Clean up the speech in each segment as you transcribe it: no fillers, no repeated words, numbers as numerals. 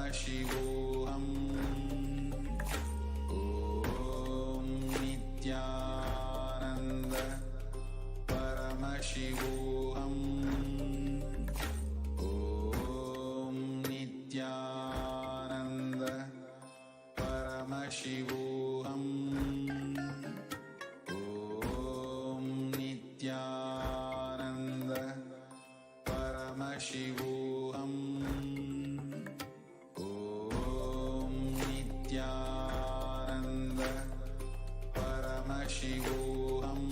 Paramashivoham. Om Nithyananda Paramashivoham. Om Nithyananda Paramashivoham. Om Nithyananda Paramashivoham. Om Nithyananda Paramashivoham.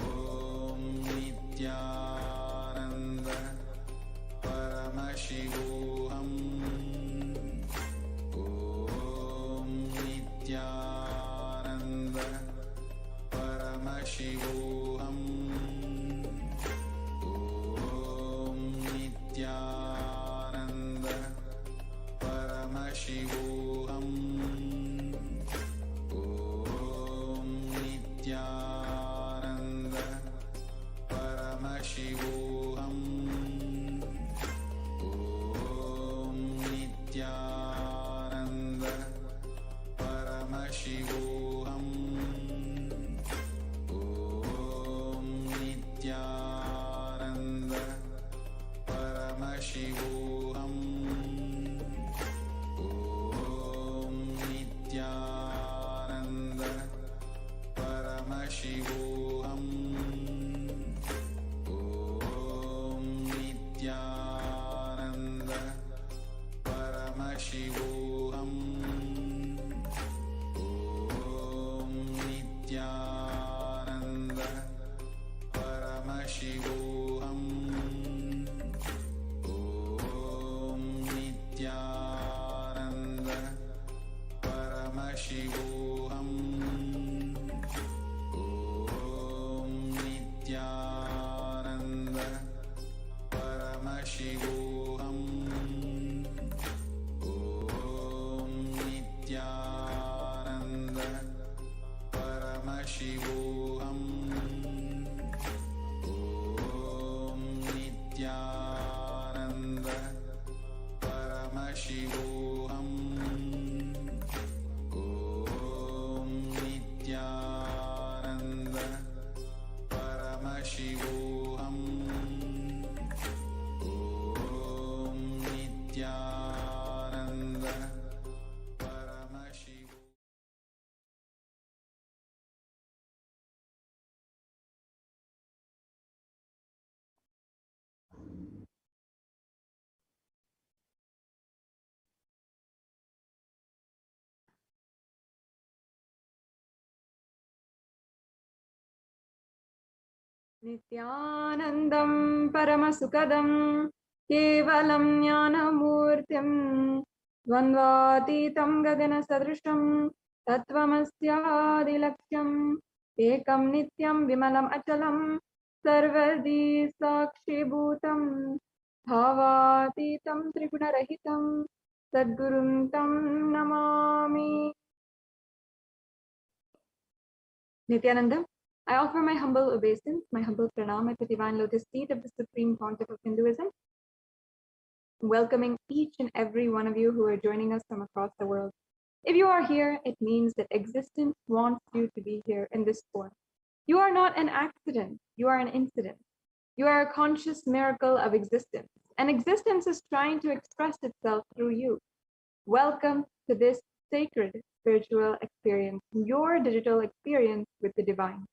Om Nithyananda Paramashivoham. Om Nithyananda Paramashivoham. Om Nithyananda Paramashivoham. Om Nithyananda Paramashivoham. Om Nithyananda Paramashivoham. Om Nithyananda Paramashivoham. Om Nithyananda Paramashivoham. Om Nithyananda Paramashivoham. Om Nithyananda Paramashivoham. Om Nithyananda Paramashivoham. Om Nithyananda Paramashivoham. Om Nithyananda Paramashivoham. Om Nithyananda Paramashivoham. Om Nithyananda Paramashivoham. Om Nithyananda Paramashivoham. Nithyanandam Paramasukadam Kevalam Jnanamurtim Dvandvatitam Gagana Sadrisham Tattvamasyaadilaksham Ekam Nityam Vimalam Achalam Sarvadi Sakshibhutam Bhavatitam Trigunarahitam Sadgurum Tam Namami. Nithyanandam, I offer my humble obeisance, my humble pranam at the divine lotus feet of the Supreme Pontiff of Hinduism, welcoming each and every one of you who are joining us from across the world. If you are here, it means that existence wants you to be here in this form. You are not an accident, you are an incident. You are a conscious miracle of existence, and existence is trying to express itself through you. Welcome to this sacred spiritual experience, your digital experience with the divine.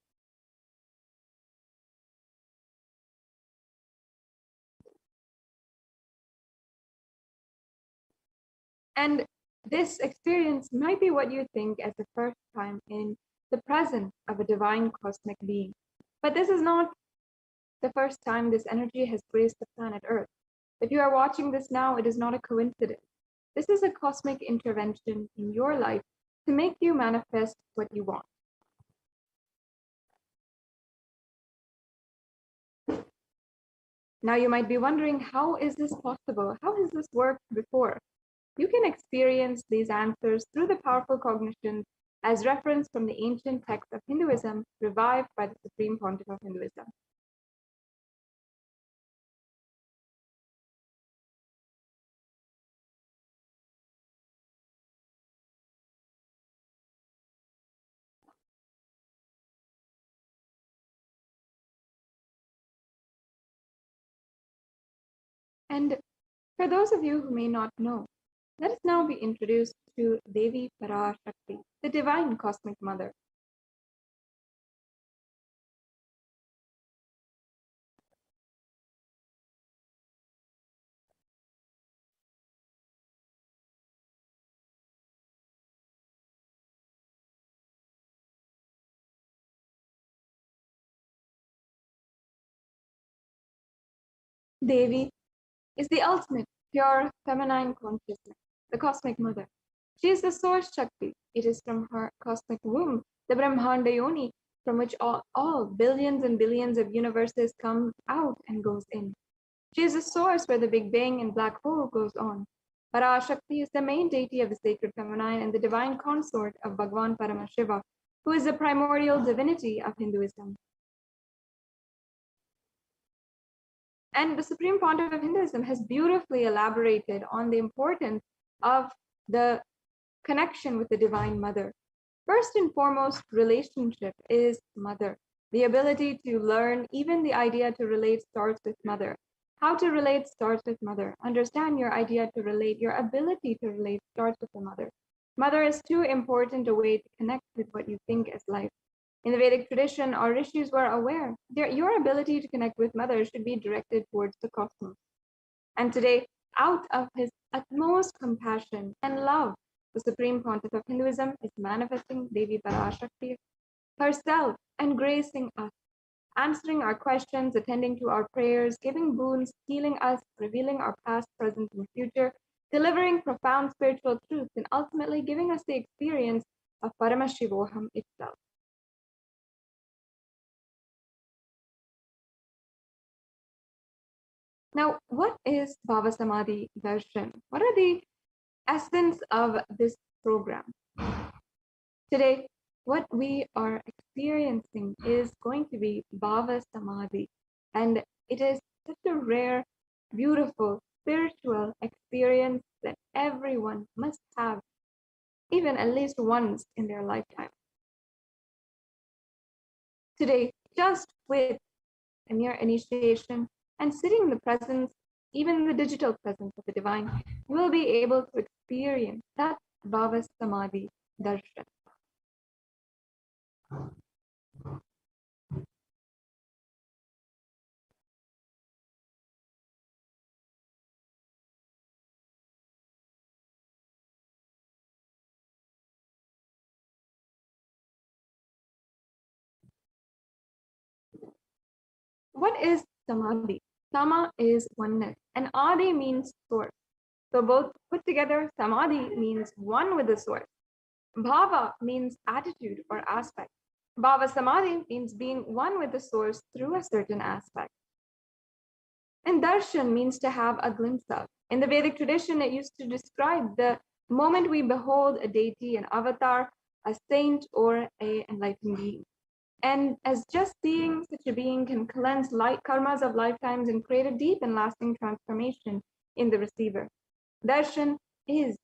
And this experience might be what you think as the first time in the presence of a divine cosmic being. But this is not the first time this energy has graced the planet Earth. If you are watching this now, it is not a coincidence. This is a cosmic intervention in your life to make you manifest what you want. Now you might be wondering, how is this possible? How has this worked before? You can experience these answers through the powerful cognitions as referenced from the ancient texts of Hinduism, revived by the Supreme Pontiff of Hinduism. And for those of you who may not know, let us now be introduced to Devi Parashakti, the divine cosmic mother. Devi is the ultimate pure feminine consciousness, the cosmic mother. She is the source Shakti. It is from her cosmic womb, the Brahmanda Yoni, from which all billions and billions of universes come out and goes in. She is the source where the Big Bang and black hole goes on. Parashakti is the main deity of the sacred feminine and the divine consort of Bhagavan Paramashiva, who is the primordial divinity of Hinduism. And the Supreme Pontiff of Hinduism has beautifully elaborated on the importance of the connection with the Divine Mother. First and foremost, relationship is mother. The ability to learn, even the idea to relate starts with mother. How to relate starts with mother. Understand your idea to relate, your ability to relate starts with the mother. Mother is too important a way to connect with what you think is life. In the Vedic tradition, our rishis were aware that your ability to connect with mother should be directed towards the cosmos. And today, out of his utmost compassion and love, the Supreme Pontiff of Hinduism is manifesting Devi Parashakti herself and gracing us, answering our questions, attending to our prayers, giving boons, healing us, revealing our past, present, and future, delivering profound spiritual truths, and ultimately giving us the experience of Paramashivoham itself. Now, what is Bhava Samadhi Darshan? What are the essence of this program? Today, what we are experiencing is going to be Bhava Samadhi, and it is such a rare, beautiful, spiritual experience that everyone must have, even at least once in their lifetime. Today, just with a mere initiation and sitting in the presence, even the digital presence of the divine, you will be able to experience that Bhava Samadhi Darshan. What is Samadhi? Sama is oneness, and Adi means source. So both put together, Samadhi means one with the source. Bhava means attitude or aspect. Bhava Samadhi means being one with the source through a certain aspect. And darshan means to have a glimpse of. In the Vedic tradition, it used to describe the moment we behold a deity, an avatar, a saint, or an enlightened being. And as just seeing such a being can cleanse karmas of lifetimes and create a deep and lasting transformation in the receiver. Darshan is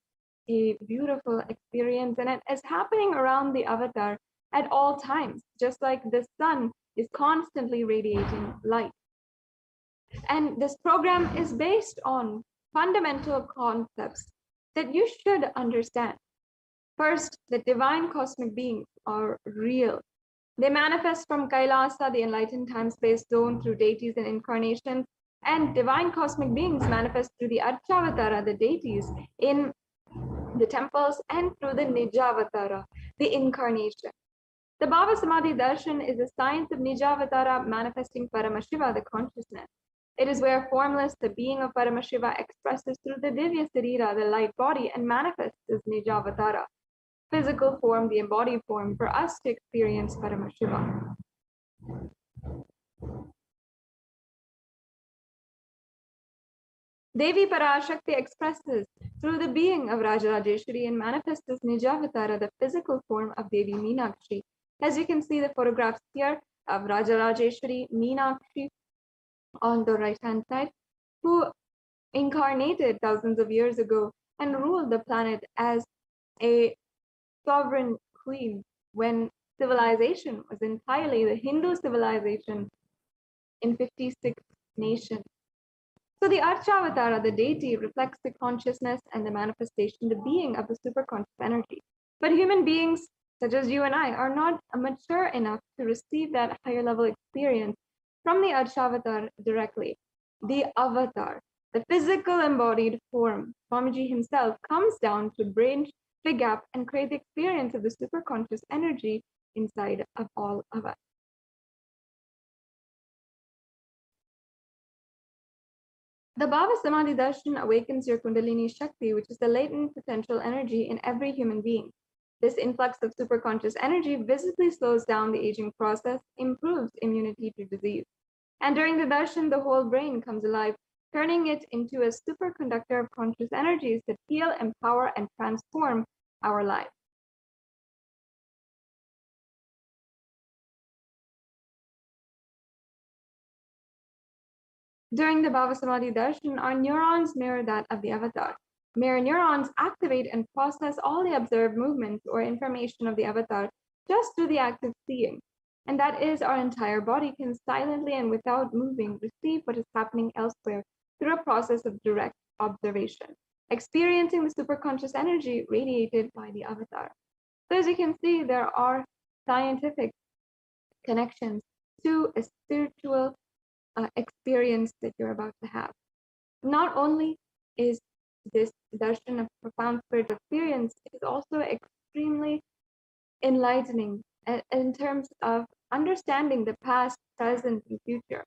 a beautiful experience, and it is happening around the avatar at all times, just like the sun is constantly radiating light. And this program is based on fundamental concepts that you should understand. First, the divine cosmic beings are real. They manifest from Kailasa, the enlightened time-space zone, through deities and incarnations, and divine cosmic beings manifest through the Archavatara, the deities, in the temples, and through the Nijavatara, the incarnation. The Bhava Samadhi Darshan is the science of Nijavatara manifesting Paramashiva, the consciousness. It is where formless, the being of Paramashiva, expresses through the Divya Sarira, the light body, and manifests as Nijavatara, physical form, the embodied form, for us to experience Paramashiva. Devi Parashakti expresses through the being of Rajarajeshwari and manifests as Nijavatara, the physical form of Devi Meenakshi. As you can see the photographs here of Rajarajeshwari, Meenakshi on the right-hand side, who incarnated thousands of years ago and ruled the planet as a sovereign queen when civilization was entirely the Hindu civilization in 56 nations. So the Archavatara, the deity, reflects the consciousness and the manifestation, the being of the superconscious energy. But human beings, such as you and I, are not mature enough to receive that higher level experience from the Archavatar directly. The avatar, the physical embodied form, Swamiji himself, comes down to bridge the gap and create the experience of the superconscious energy inside of all of us. The Bhava Samadhi Darshan awakens your Kundalini Shakti, which is the latent potential energy in every human being. This influx of superconscious energy visibly slows down the aging process, improves immunity to disease. And during the darshan, the whole brain comes alive, turning it into a superconductor of conscious energies that heal, empower, and transform our lives. During the Bhava Samadhi darshan, our neurons mirror that of the avatar. Mirror neurons activate and process all the observed movements or information of the avatar just through the act of seeing. And that is, our entire body can silently and without moving receive what is happening elsewhere through a process of direct observation, experiencing the superconscious energy radiated by the avatar. So as you can see, there are scientific connections to a spiritual experience that you're about to have. Not only is this darshan a profound spiritual experience, it is also extremely enlightening in terms of understanding the past, present, and future.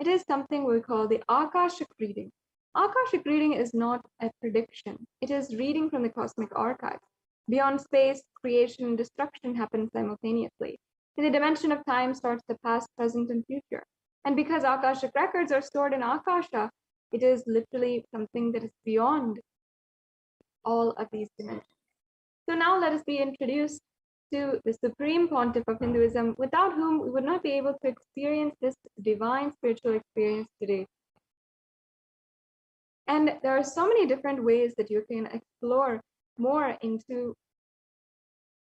It is something we call the Akashic reading. Akashic reading is not a prediction, it is reading from the cosmic archives. Beyond space, creation and destruction happen simultaneously. In the dimension of time starts the past, present, and future. And because Akashic records are stored in Akasha, it is literally something that is beyond all of these dimensions. So now let us be introduced to the Supreme Pontiff of Hinduism, without whom we would not be able to experience this divine spiritual experience today. And there are so many different ways that you can explore more into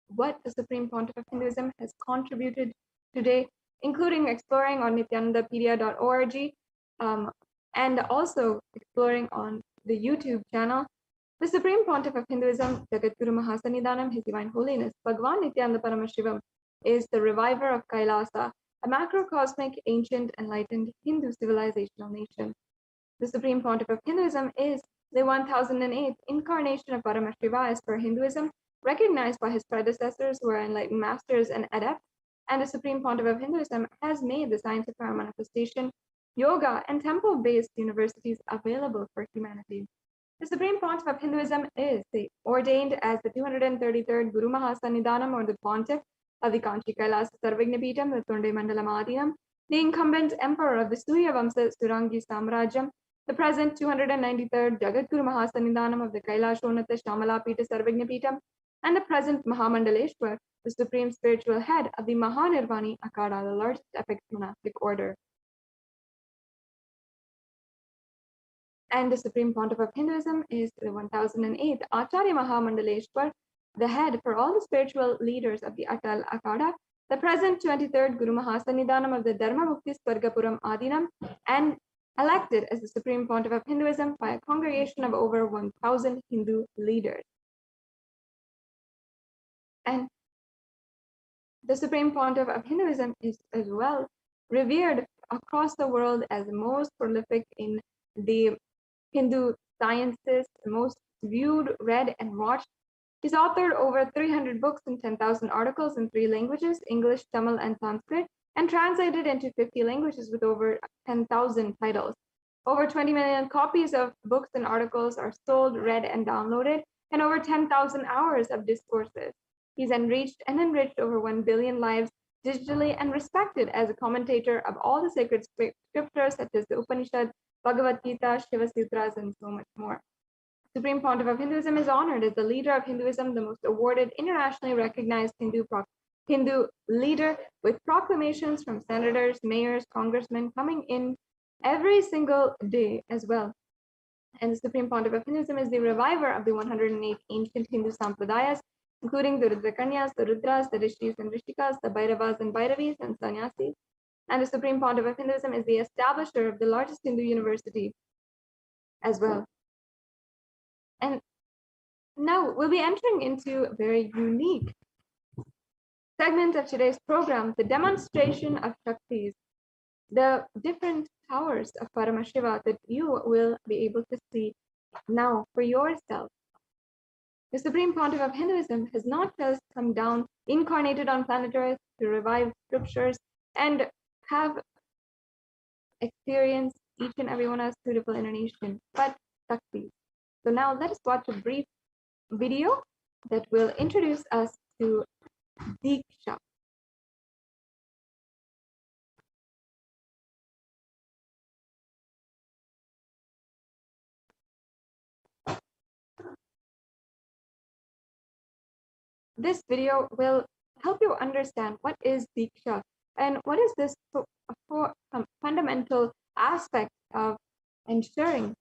what the Supreme Pontiff of Hinduism has contributed today, including exploring on nithyanandapedia.org and also exploring on the YouTube channel. The Supreme Pontiff of Hinduism, Jagadguru Mahasannidhanam, His Divine Holiness, Bhagwan Nithyananda Paramashivam, is the reviver of Kailasa, a macrocosmic, ancient, enlightened Hindu civilizational nation. The Supreme Pontiff of Hinduism is the 1008th incarnation of Paramashiva as per Hinduism, recognized by his predecessors who are enlightened masters and adepts, and the Supreme Pontiff of Hinduism has made the science of power manifestation, yoga, and temple-based universities available for humanity. The Supreme Pontiff of Hinduism is ordained as the 233rd Guru Mahasannidhanam, or the Pontiff of the Kanchi Kailasa Sarvignapitam, the Tunde Mandalam Adinam, the incumbent emperor of the Surya Vamsa Surangi Samrajyam, the present 293rd Jagadguru Mahasannidhanam of the Kailashonata Shamalapita Sarvignapitam, and the present Mahamandaleshwar, the supreme spiritual head of the Mahanirvani Akada, the largest epic monastic order. And the Supreme Pontiff of Hinduism is the 1008th Acharya Mahamandaleshwar, the head for all the spiritual leaders of the Atal Akada, the present 23rd Guru Mahasannidhanam of the Dharma Mukti Swargapuram Adinam, and elected as the Supreme Pontiff of Hinduism by a congregation of over 1,000 Hindu leaders. And the Supreme Pontiff of Hinduism is as well revered across the world as the most prolific in the Hindu sciences, the most viewed, read, and watched. He's authored over 300 books and 10,000 articles in 3 languages, English, Tamil, and Sanskrit, and translated into 50 languages with over 10,000 titles. Over 20 million copies of books and articles are sold, read, and downloaded, and over 10,000 hours of discourses. He's enriched over 1 billion lives digitally and respected as a commentator of all the sacred scriptures such as the Upanishads, Bhagavad Gita, Shiva Sutras, and so much more. Supreme Pontiff of Hinduism is honored as the leader of Hinduism, the most awarded, internationally recognized Hindu leader, with proclamations from senators, mayors, congressmen coming in every single day as well. And the Supreme Pontiff of Hinduism is the reviver of the 108 ancient Hindu sampradayas, including the Rudrakanyas, the Rudras, the Rishis and Rishikas, the Bhairavas and Bhairavis, and Sannyasis. And the Supreme Pontiff of Hinduism is the establisher of the largest Hindu university as well. And now we'll be entering into a very unique segment of today's program, the demonstration of Shaktis, the different powers of Paramashiva that you will be able to see now for yourself. The Supreme Pontiff of Hinduism has not just come down, incarnated on planet Earth to revive scriptures and have experienced each and every one as suitable incarnation, but Shaktis. So now let us watch a brief video that will introduce us to Diksha. This video will help you understand what is Diksha and what is this fundamental aspect of ensuring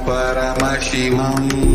Paramashivoham